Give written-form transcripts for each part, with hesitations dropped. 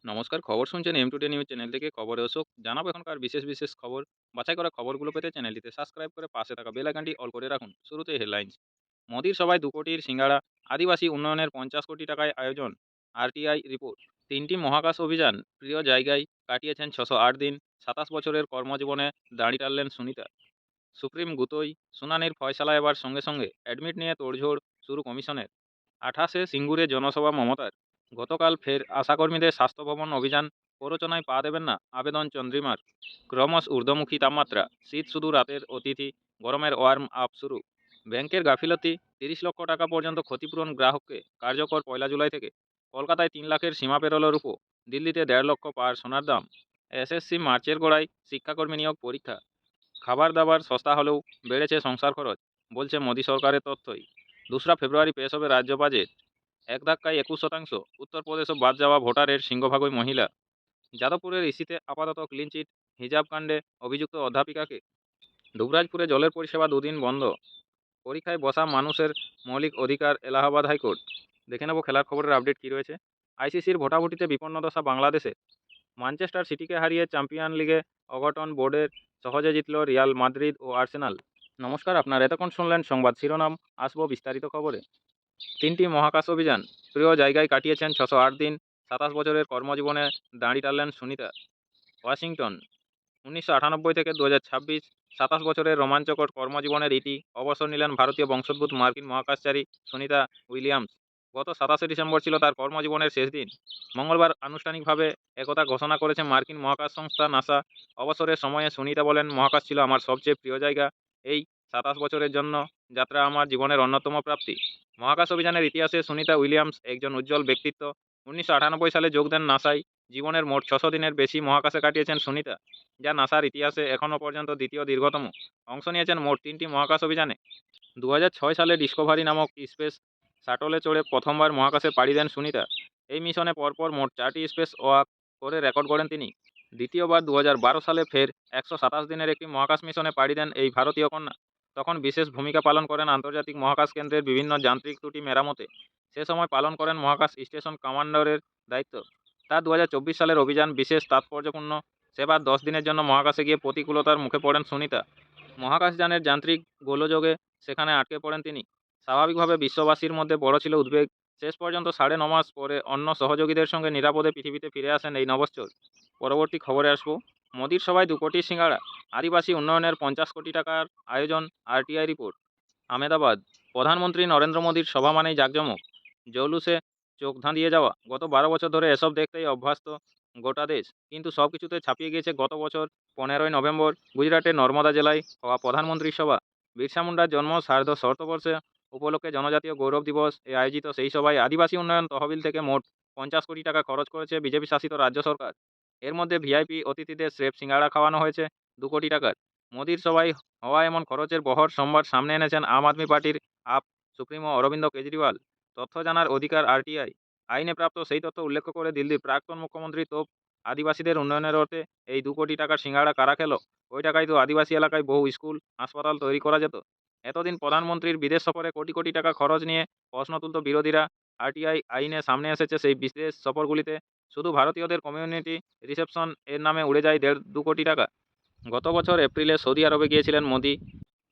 নমস্কার, খবর শুনছেন এম টুডে নিউজ চ্যানেল থেকে। খবরে অশোক জানাবো এখনকার বিশেষ বিশেষ খবর। বাছাই করা খবরগুলো পেতে চ্যানেলটিতে সাবস্ক্রাইব করে পাশে থাকা বেল আইকনটি অল করে রাখুন। শুরুতেই হেডলাইন্স। মোদির সভায় ২ কোটির সিঙ্গাড়া, আদিবাসী উন্নয়নের ৫০ কোটি টাকায় আয়োজন। RTI report. ৩টি মহাকাশ অভিযান, প্রিয় জায়গায় কাটিয়েছেন ৬০৮ দিন। ২৭ বছরের কর্মজীবনে দাঁড়ি টানলেন সুনিতা। সুপ্রিম গুতোই শুনানির ফয়সালা এবার সঙ্গে সঙ্গে, অ্যাডমিট নিয়ে তোড়ঝোড় শুরু কমিশনের। ২৮-এ সিঙ্গুরে জনসভা মমতার। গতকাল ফের আশাকর্মীদের স্বাস্থ্য ভবন অভিযান, প্ররোচনায় পা দেবেন না, আবেদন চন্দ্রিমার। ক্রমশ ঊর্ধ্বমুখী তাপমাত্রা, শীত শুধু রাতের অতিথি, গরমের ওয়ার্ম আপ শুরু। ব্যাংকের গাফিলতি, ৩০ লক্ষ টাকা পর্যন্ত ক্ষতিপূরণ গ্রাহককে, কার্যকর ১লা জুলাই থেকে। কলকাতায় 3 লাখের সীমা পেরোল রূপো, দিল্লিতে ১.৫ লক্ষ পার সোনার দাম। এসএসসি মার্চের গোড়ায় শিক্ষাকর্মী নিয়োগ পরীক্ষা। খাবার দাবার সস্তা হলেও বেড়েছে সংসার খরচ, বলছে মোদী সরকারের তথ্যই। ২রা ফেব্রুয়ারি পেশ হবে রাজ্য বাজেট। এক ধাক্কায় ২১%। উত্তরপ্রদেশও বাদ যাওয়া ভোটারের সিংহভাগই মহিলা। যাদবপুরের ইসিতে আপাতত ক্লিনচিট, হিজাব কাণ্ডে অভিযুক্ত অধ্যাপিকাকে। দুবরাজপুরে জলের পরিষেবা ২ দিন বন্ধ। পরীক্ষায় বসা মানুষের মৌলিক অধিকার, এলাহাবাদ হাইকোর্ট। দেখে নেব খেলার খবরের আপডেট কী রয়েছে। আইসিসির ভোটাভুটিতে বিপন্ন দশা বাংলাদেশে। ম্যানচেস্টার সিটিকে হারিয়ে চ্যাম্পিয়ন লিগে অঘটন বোর্ডের, সহজে জিতল রিয়াল মাদ্রিদ ও আর্সেনাল। নমস্কার, আপনার এতক্ষণ শুনলেন সংবাদ শিরোনাম। আসবো বিস্তারিত খবরে। ৩টি মহাকাশ অভিযান, প্রিয় জায়গায় কাটিয়েছেন ৬০৮ দিন। ২৭ বছরের কর্মজীবনে দাঁড়ি টানলেন সুনিতা। ওয়াশিংটন। ১৯৯৮ থেকে ২০২৬, ২৭ বছরের রোমাঞ্চকর কর্মজীবনের ইতি। অবসর নিলেন ভারতীয় বংশোদ্ভূত মার্কিন মহাকাশচারী সুনিতা উইলিয়ামস। গত ২৭শে ডিসেম্বর ছিল তার কর্মজীবনের শেষ দিন। মঙ্গলবার আনুষ্ঠানিকভাবে একথা ঘোষণা করেছে মার্কিন মহাকাশ সংস্থা নাসা। অবসরের সময়ে সুনিতা বলেন, মহাকাশ ছিল আমার সবচেয়ে প্রিয় জায়গা। এই ২৭ বছরের জন্য যাত্রা আমার জীবনের অন্যতম প্রাপ্তি। মহাকাশ অভিযানের ইতিহাসে সুনিতা উইলিয়ামস একজন উজ্জ্বল ব্যক্তিত্ব। ১৯৯৮ সালে যোগ দেন নাসায়। জীবনের মোট ৬০০ দিনের বেশি মহাকাশে কাটিয়েছেন সুনিতা, যা নাসার ইতিহাসে এখনও পর্যন্ত দ্বিতীয় দীর্ঘতম। অংশ নিয়েছেন মোট ৩টি মহাকাশ অভিযানে। ২০০৬ সালে ডিসকভারি নামক স্পেস শাটলে চড়ে প্রথমবার মহাকাশে পাড়ি দেন সুনিতা। এই মিশনে পরপর মোট ৪টি স্পেস ওয়াক করে রেকর্ড গড়েন তিনি। দ্বিতীয়বার ২০১২ সালে ফের ১২৭ দিনের একটি মহাকাশ মিশনে পাড়ি দেন এই ভারতীয় কন্যা। তখন বিশেষ ভূমিকা পালন করেন আন্তর্জাতিক মহাকাশ কেন্দ্রের বিভিন্ন যান্ত্রিক ত্রুটি মেরামতে। সে সময় পালন করেন মহাকাশ স্টেশন কমান্ডারের দায়িত্ব। তার ২০২৪ সালের অভিযান বিশেষ তাৎপর্যপূর্ণ। সেবার ১০ দিনের জন্য মহাকাশে গিয়ে প্রতিকূলতার মুখে পড়েন সুনিতা। মহাকাশযানের যান্ত্রিক গোলযোগে সেখানে আটকে পড়েন তিনি। স্বাভাবিকভাবে বিশ্ববাসীর মধ্যে বড় ছিল উদ্বেগ। শেষ পর্যন্ত ৯.৫ মাস পরে অন্য সহযোগীদের সঙ্গে নিরাপদে পৃথিবীতে ফিরে আসেন এই নভশ্চর। পরবর্তী খবরে আসব। মোদির সভায় ২ কোটির সিঙ্গাড়া, আদিবাসী উন্নয়নের ৫০ কোটি টাকার আয়োজন। RTI report. আহমেদাবাদ। প্রধানমন্ত্রী নরেন্দ্র মোদীর সভা মানেই জাঁকজমক, জৌলুসে চোখ ধাঁধিয়ে যাওয়া। গত ১২ বছর ধরে এসব দেখতেই অভ্যস্ত গোটা দেশ। কিন্তু সব কিছুতে ছাপিয়ে গিয়েছে গত বছর ১৫ই নভেম্বর গুজরাটের নর্মদা জেলায় হওয়া প্রধানমন্ত্রীর সভা। বিরসা মুন্ডার জন্ম সার্ধ শতবর্ষে উপলক্ষে জনজাতীয় গৌরব দিবস এ আয়োজিত সেই সভায় আদিবাসী উন্নয়ন তহবিল থেকে মোট ৫০ কোটি টাকা খরচ করেছে বিজেপি শাসিত রাজ্য সরকার। এর মধ্যে ভিআইপি অতিথিদের স্রেফ সিঙ্গাড়া খাওয়ানো হয়েছে ২ কোটি টাকার। মোদির সভায় হওয়া এমন খরচের বহর সোমবার সামনে এনেছেন আম আদমি পার্টির আপ সুপ্রিমো অরবিন্দ কেজরিওয়াল। তথ্য জানার অধিকার আরটিআই। আইনে প্রাপ্ত সেই তথ্য উল্লেখ করে দিল্লির প্রাক্তন মুখ্যমন্ত্রী তোপ, আদিবাসীদের উন্নয়নের অর্থে এই ২ কোটি টাকার সিঙ্গাড়া কারা খেল? ওই টাকায় তো আদিবাসী এলাকায় বহু স্কুল, হাসপাতাল তৈরি করা যেত। এতদিন প্রধানমন্ত্রীর বিদেশ সফরে কোটি কোটি টাকা খরচ নিয়ে প্রশ্ন তুলত বিরোধীরা। আরটিআই আইনে সামনে এসেছে সেই বিদেশ সফরগুলিতে শুধু ভারতীয়দের কমিউনিটি রিসেপশন এর নামে উড়ে যায় ১.৫-২ কোটি টাকা। গত বছর এপ্রিলে সৌদি আরবে গিয়েছিলেন মোদি।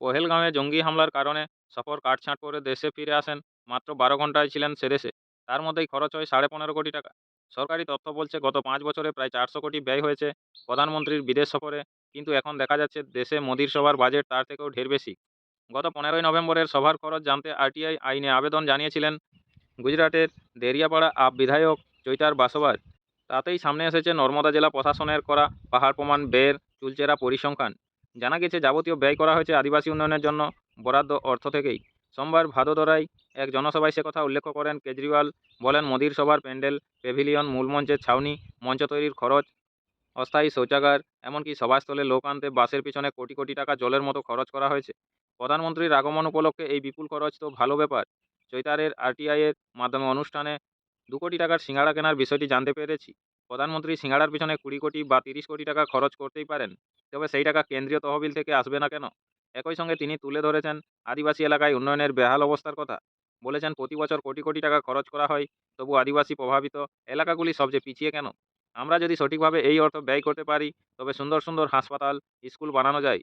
পহেলগাঁওয়ে জঙ্গি হামলার কারণে সফর কাটছাঁট করে দেশে ফিরে আসেন। মাত্র ১২ ঘণ্টায় ছিলেন সেদেশে। তার মধ্যেই খরচ হয় ১৫.৫ কোটি টাকা। সরকারি তথ্য বলছে গত ৫ বছরে প্রায় ৪০০ কোটি ব্যয় হয়েছে প্রধানমন্ত্রীর বিদেশ সফরে। কিন্তু এখন দেখা যাচ্ছে দেশে মোদির সভার বাজেট তার থেকেও ঢের বেশি। গত ১৫ই নভেম্বরের সভার খরচ জানতে আরটিআই আইনে আবেদন জানিয়েছিলেন গুজরাটের দেরিয়াপাড়া আপ বিধায়ক চৈতার বাসবার। তাতেই সামনে এসেছে নর্মদা জেলা প্রশাসনের করা পাহাড় প্রমাণ ব্যয়ের চুলচেরা পরিসংখ্যান। জানা গেছে যাবতীয় ব্যয় করা হয়েছে আদিবাসী উন্নয়নের জন্য বরাদ্দ অর্থ থেকেই। সোমবার ভাদোদরায় এক জনসভায় সে কথা উল্লেখ করেন কেজরিওয়াল। বলেন, মোদির সভার প্যান্ডেল, প্যাভিলিয়ন, মূল মঞ্চের ছাউনি, মঞ্চ তৈরির খরচ, অস্থায়ী শৌচাগার, এমনকি সভাস্থলে লোক আনতে বাসের পিছনে কোটি কোটি টাকা জলের মতো খরচ করা হয়েছে। প্রধানমন্ত্রীর আগমন উপলক্ষে এই বিপুল খরচ তো ভালো ব্যাপার। চৈতারের আরটিআই এর মাধ্যমে অনুষ্ঠানে ২ কোটি টাকার সিঙ্গাড়া কেনার বিষয়টি জানতে পেরেছি। প্রধানমন্ত্রী সিঙ্গাড়ার পিছনে ২০ কোটি বা ৩০ কোটি টাকা খরচ করতেই পারেন। তবে সেই টাকা কেন্দ্রীয় তহবিল থেকে আসবে না কেন? একই সঙ্গে তিনি তুলে ধরেছেন আদিবাসী এলাকায় উন্নয়নের বেহাল অবস্থার কথা। বলেছেন, প্রতি বছর কোটি কোটি টাকা খরচ করা হয়, তবু আদিবাসী প্রভাবিত এলাকাগুলি সবচেয়ে পিছিয়ে কেন? আমরা যদি সঠিকভাবে এই অর্থ ব্যয় করতে পারি, তবে সুন্দর সুন্দর হাসপাতাল, স্কুল বানানো যায়,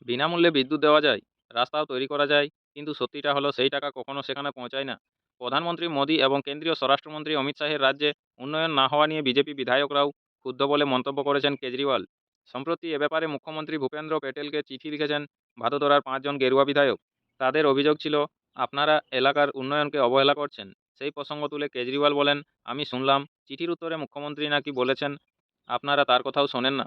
বিনামূল্যে বিদ্যুৎ দেওয়া যায়, রাস্তাও তৈরি করা যায়। কিন্তু সত্যিটা হলো সেই টাকা কখনো সেখানে পৌঁছায় না। প্রধানমন্ত্রী মোদী এবং কেন্দ্রীয় স্বরাষ্ট্রমন্ত্রী অমিত শাহের রাজ্যে উন্নয়ন না হওয়া নিয়ে বিজেপি বিধায়করাও ক্ষুব্ধ বলে মন্তব্য করেছেন কেজরিওয়াল। সম্প্রতি এ ব্যাপারে মুখ্যমন্ত্রী ভূপেন্দ্র প্যাটেলকে চিঠি লিখেছেন ভাদোদরার 5 জন গেরুয়া বিধায়ক। তাদের অভিযোগ ছিল, আপনারা এলাকার উন্নয়নকে অবহেলা করছেন। সেই প্রসঙ্গ তুলে কেজরিওয়াল বলেন, আমি শুনলাম চিঠির উত্তরে মুখ্যমন্ত্রী নাকি বলেছেন আপনারা তার কথাও শোনেন না।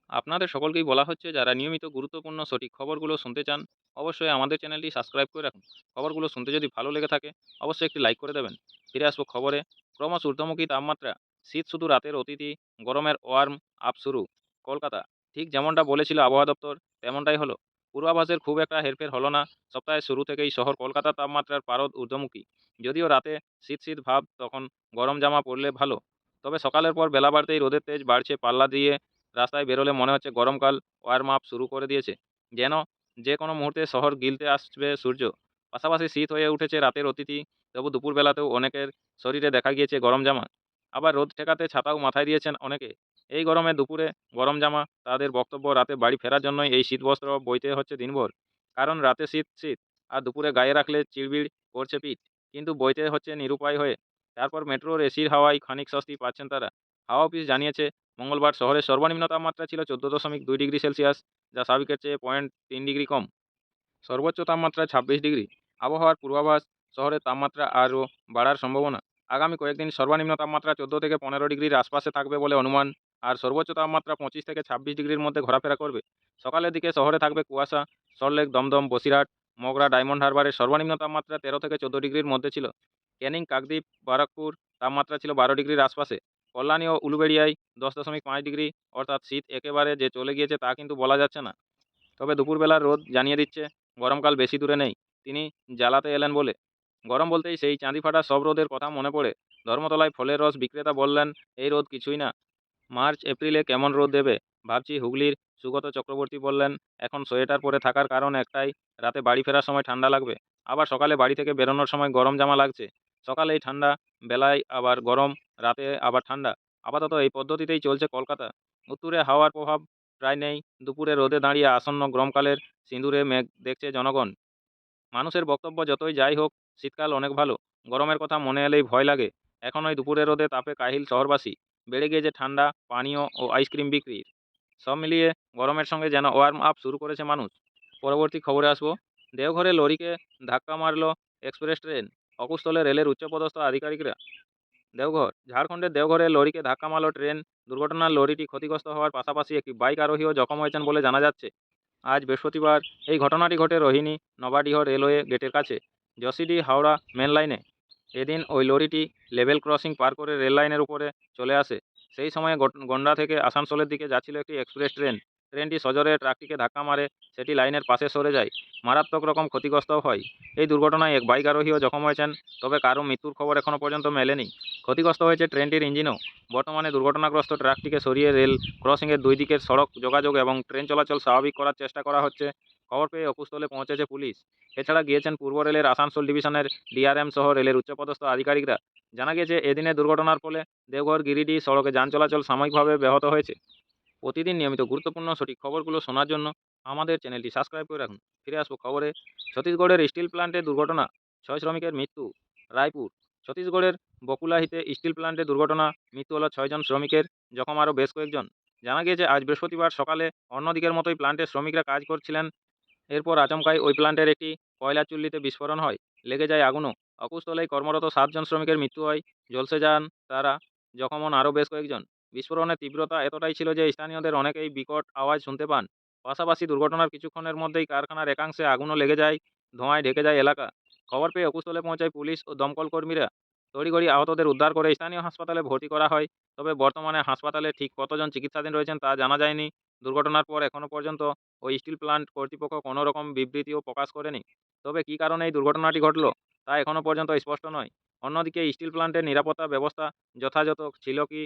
আপনাদের সকলকেই বলা হচ্ছে, যারা নিয়মিত গুরুত্বপূর্ণ সঠিক খবরগুলো শুনতে চান, অবশ্যই আমাদের চ্যানেলটি সাবস্ক্রাইব করে রাখুন। খবরগুলো শুনতে যদি ভালো লেগে থাকে, অবশ্যই একটি লাইক করে দেবেন। ফিরে আসবো খবরে। ক্রমশ ঊর্ধ্বমুখী তাপমাত্রা, শীত শুধু রাতের অতিথি, গরমের ওয়ার্ম আপ শুরু। কলকাতা ঠিক যেমনটা বলেছিল আবহাওয়া দপ্তর, তেমনটাই হলো। পূর্বাভাসের খুব একটা হেরফের হলো না। সপ্তাহের শুরু থেকেই শহর কলকাতার তাপমাত্রার পারদ ঊর্ধ্বমুখী। যদিও রাতে শীত শীত ভাব, তখন গরম জামা পরলে ভালো। তবে সকালের পর বেলা বাড়তেই রোদের তেজ বাড়ছে পাল্লা দিয়ে। রাস্তায় বেরোলে মনে হচ্ছে গরমকাল ওয়ার্ম আপ শুরু করে দিয়েছে। যেন যে কোনো মুহূর্তে শহর গিলতে আসবে সূর্য। পাশাপাশি শীত হয়ে উঠেছে রাতের অতিথি। তবু দুপুরবেলাতেও অনেকের শরীরে দেখা গিয়েছে গরম জামা। আবার রোদ ঠেকাতে ছাতাও মাথায় দিয়েছেন অনেকে। এই গরমে দুপুরে গরম জামা, তাদের বক্তব্য রাতে বাড়ি ফেরার জন্যই এই শীতবস্ত্র বইতে হচ্ছে দিনভর। কারণ রাতে শীত শীত, আর দুপুরে গায়ে রাখলে চিড়বিড় করছে পিঠ। কিন্তু বইতে হচ্ছে নিরুপায় হয়ে। তারপর মেট্রোর এসির হাওয়ায় খানিক স্বস্তি পাচ্ছেন তারা। হাওয়া অফিস জানিয়েছে, মঙ্গলবার শহরের সর্বনিম্ন তাপমাত্রা ছিল 14.2 ডিগ্রি সেলসিয়াস, যা স্বাভাবিকের চেয়ে 0.3 ডিগ্রি কম। সর্বোচ্চ তাপমাত্রা 26 ডিগ্রি। আবহাওয়ার পূর্বাভাস, শহরের তাপমাত্রা আরও বাড়ার সম্ভাবনা। আগামী কয়েকদিন সর্বনিম্ন তাপমাত্রা 14 থেকে 15 ডিগ্রির আশপাশে থাকবে বলে অনুমান। আর সর্বোচ্চ তাপমাত্রা 25 থেকে 26 ডিগ্রির মধ্যে ঘোরাফেরা করবে। সকালের দিকে শহরে থাকবে কুয়াশা। সল্টলেক, দমদম, বসিরহাট, মগরা, ডায়মন্ড হারবারের সর্বনিম্ন তাপমাত্রা 13 থেকে 14 ডিগ্রির মধ্যে ছিল। ক্যানিং, কাকদ্বীপ, বারাকপুর তাপমাত্রা ছিল 12 ডিগ্রির আশপাশে। কল্যাণী ও উলুবেড়িয়ায় 10.5 ডিগ্রি। অর্থাৎ শীত একেবারে যে চলে গিয়েছে তা কিন্তু বলা যাচ্ছে না। তবে দুপুরবেলার রোদ জানিয়ে দিচ্ছে, গরমকাল বেশি দূরে নেই। তিনি জ্বালাতে এলেন বলে। গরম বলতেই সেই চাঁদি ফাটা সব রোদের কথা মনে পড়ে। ধর্মতলায় ফলের রস বিক্রেতা বললেন, এই রোদ কিছুই না। মার্চ এপ্রিলে কেমন রোদ দেবে ভাবছি। হুগলির সুগত চক্রবর্তী বললেন, এখন সোয়েটার পরে থাকার কারণ একটাই, রাতে বাড়ি ফেরার সময় ঠান্ডা লাগবে। আবার সকালে বাড়ি থেকে বেরোনোর সময় গরম জামা লাগছে। সকালেই ঠান্ডা, বেলায় আবার গরম, রাতে আবার ঠান্ডা। আপাতত এই পদ্ধতিতেই চলছে কলকাতা। উত্তরে হাওয়ার প্রভাব প্রায় নেই। দুপুরে রোদে দাঁড়িয়ে আসন্ন গরমকালের সিঁদুরে মেঘ দেখছে জনগণ। মানুষের বক্তব্য যতই যাই হোক, শীতকাল অনেক ভালো। গরমের কথা মনে এলেই ভয় লাগে। এখন ওই দুপুরের রোদে তাপে কাহিল শহরবাসী। বেড়ে গিয়েছে ঠান্ডা পানীয় ও আইসক্রিম বিক্রির। সব মিলিয়ে গরমের সঙ্গে যেন ওয়ার্ম আপ শুরু করেছে মানুষ। পরবর্তী খবরে আসবো। দেওঘরে লরিকে ধাক্কা মারল এক্সপ্রেস ট্রেন। অকুস্থলে রেলের উচ্চপদস্থ আধিকারিকরা। দেওঘর ঝাড়খণ্ডের দেওঘরে লরিকে ধাক্কা মারল ট্রেন। দুর্ঘটনার লরিটি ক্ষতিগ্রস্ত হওয়ার পাশাপাশি একটি বাইক আরোহীও জখম হয়েছেন বলে জানা যাচ্ছে। আজ বৃহস্পতিবার এই ঘটনাটি ঘটে রোহিণী নবাডিহ রেলওয়ে গেটের কাছে, যশিডি হাওড়া মেন লাইনে। এদিন ওই লরিটি লেভেল ক্রসিং পার করে রেল লাইনের উপরে চলে আসে। সেই সময় গন্ডা থেকে আসানসোলের দিকে যাচ্ছিল একটি এক্সপ্রেস ট্রেন। ট্রেনটি সজোরে ট্রাকটিকে ধাক্কা মারে, সেটি লাইনের পাশে সরে যায়। মারাত্মক রকম ক্ষতিগ্রস্তও হয়। এই দুর্ঘটনায় এক বাইক আরোহীও জখম হয়েছেন। তবে কারো মৃত্যুর খবর এখনও পর্যন্ত মেলেনি। ক্ষতিগ্রস্ত হয়েছে ট্রেনটির ইঞ্জিনও। বর্তমানে দুর্ঘটনাগ্রস্ত ট্রাকটিকে সরিয়ে রেল ক্রসিংয়ের দুই দিকের সড়ক যোগাযোগ এবং ট্রেন চলাচল স্বাভাবিক করার চেষ্টা করা হচ্ছে। খবর পেয়ে অকুস্থলে পৌঁছেছে পুলিশ। এছাড়া গিয়েছেন পূর্ব রেলের আসানসোল ডিভিশনের ডিআরএম সহ রেলের উচ্চপদস্থ আধিকারিকরা। জানা গেছে, এদিনের দুর্ঘটনার ফলে দেওঘর গিরিডি সড়কে যান চলাচল সাময়িকভাবে ব্যাহত হয়েছে। প্রতিদিন নিয়মিত গুরুত্বপূর্ণ সঠিক খবরগুলো শোনার জন্য আমাদের চ্যানেলটি সাবস্ক্রাইব করে রাখুন। ফিরে আসবো খবরে। ছত্তিশগড়ের স্টিল প্ল্যান্টে দুর্ঘটনা, 6 শ্রমিকের মৃত্যু। রায়পুর ছত্তিশগড়ের বকুলাহিতে স্টিল প্ল্যান্টে দুর্ঘটনা, মৃত্যু হলো 6 জন শ্রমিকের, জখম আরও বেশ কয়েকজন। জানা গিয়েছে, আজ বৃহস্পতিবার সকালে অন্যদিকের মতোই প্ল্যান্টের শ্রমিকরা কাজ করছিলেন। এরপর আচমকাই ওই প্ল্যান্টের একটি কয়লা চুল্লিতে বিস্ফোরণ হয়। লেগে যায় আগুনও। অকুস্থলেই কর্মরত 7 জন শ্রমিকের মৃত্যু হয়। ঝলসে যান তারা। জখম হন আরও বেশ কয়েকজন। বিস্ফোরণের তীব্রতা এতটাই ছিল যে স্থানীয়দের অনেকেই বিকট আওয়াজ শুনতে পান। পাশাপাশি দুর্ঘটনার কিছুক্ষণের মধ্যেই কারখানার একাংশে আগুনও লেগে যায়। ধোঁয়ায় ঢেকে যায় এলাকা। খবর পেয়ে অকুস্থলে পৌঁছায় পুলিশ ও দমকল কর্মীরা। তড়িঘড়ি আহতদের উদ্ধার করে স্থানীয় হাসপাতালে ভর্তি করা হয়। তবে বর্তমানে হাসপাতালে ঠিক কতজন চিকিৎসাধীন রয়েছেন তা জানা যায়নি। দুর্ঘটনার পর এখনও পর্যন্ত ওই স্টিল প্ল্যান্ট কর্তৃপক্ষ কোনো রকম বিবৃতিও প্রকাশ করেনি। তবে কী কারণে এই দুর্ঘটনাটি ঘটল তা এখনও পর্যন্ত স্পষ্ট নয়। অন্যদিকে স্টিল প্ল্যান্টের নিরাপত্তা ব্যবস্থা যথাযথ ছিল কি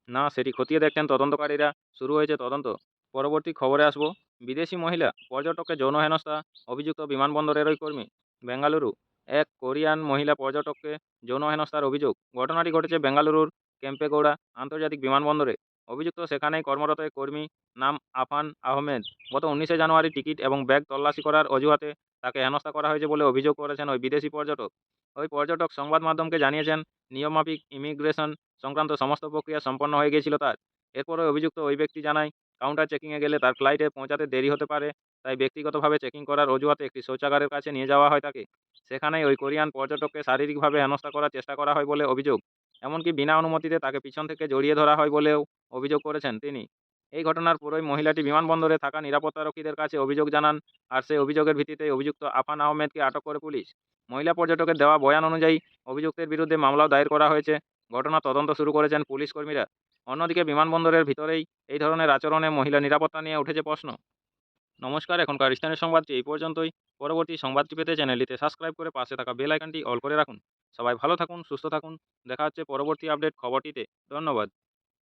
না সেটি খতিয়ে দেখছেন তদন্তকারীরা। শুরু হয়েছে তদন্ত। পরবর্তী খবরে আসব। বিদেশি মহিলা পর্যটককে যৌন হেনস্থা, অভিযুক্ত বিমানবন্দরেরই কর্মী। বেঙ্গালুরু এক কোরিয়ান মহিলা পর্যটককে যৌন হেনস্থার অভিযোগ। ঘটনাটি ঘটেছে বেঙ্গালুরুর কেম্পেগৌড়া আন্তর্জাতিক বিমানবন্দরে। অভিযুক্ত সেখানেই কর্মরত এক কর্মী, নাম আফান আহমেদ। গত 19 জানুয়ারি টিকিট এবং ব্যাগ তল্লাশি করার অজুহাতে তাকে হেনস্থা করা হয়েছে বলে অভিযোগ করেছেন ওই বিদেশি পর্যটক। ওই পর্যটক সংবাদ মাধ্যমকে জানিয়েছেন, নিয়মমাফিক ইমিগ্রেশন সংক্রান্ত সমস্ত প্রক্রিয়া সম্পন্ন হয়ে গিয়েছিল তার। এরপরে অভিযুক্ত ওই ব্যক্তি জানায়, কাউন্টার চেকিংয়ে গেলে তার ফ্লাইটে পৌঁছাতে দেরি হতে পারে, তাই ব্যক্তিগতভাবে চেকিং করার অজুহাতে একটি শৌচাগারের কাছে নিয়ে যাওয়া হয় তাকে। সেখানেই ওই কোরিয়ান পর্যটককে শারীরিকভাবে হেনস্থা করার চেষ্টা করা হয় বলে অভিযোগ। এমনকি বিনা অনুমতিতে তাকে পিছন থেকে জড়িয়ে ধরা হয় বলেও অভিযোগ করেছেন তিনি। এই ঘটনার পরই মহিলাটি বিমানবন্দরে থাকা নিরাপত্তারক্ষীদের কাছে অভিযোগ জানান, আর সেই অভিযোগের ভিত্তিতেই অভিযুক্ত আফান আহমেদকে আটক করে পুলিশ। মহিলা পর্যটকের দেওয়া বয়ান অনুযায়ী অভিযুক্তের বিরুদ্ধে মামলাও দায়ের করা হয়েছে। ঘটনা তদন্ত শুরু করেছেন পুলিশ কর্মীরা। অন্যদিকে বিমানবন্দরের ভিতরেই এই ধরনের আচরণে মহিলা নিরাপত্তা নিয়ে উঠেছে প্রশ্ন। নমস্কার, এখনকার স্থানীয় সংবাদটি এই পর্যন্তই। পরবর্তী সংবাদটি পেতে চ্যানেলটিতে সাবস্ক্রাইব করে পাশে থাকা বেল আইকনটি অল করে রাখুন। সবাই ভালো থাকুন, সুস্থ থাকুন। দেখা হচ্ছে পরবর্তী আপডেট খবরটিতে। ধন্যবাদ।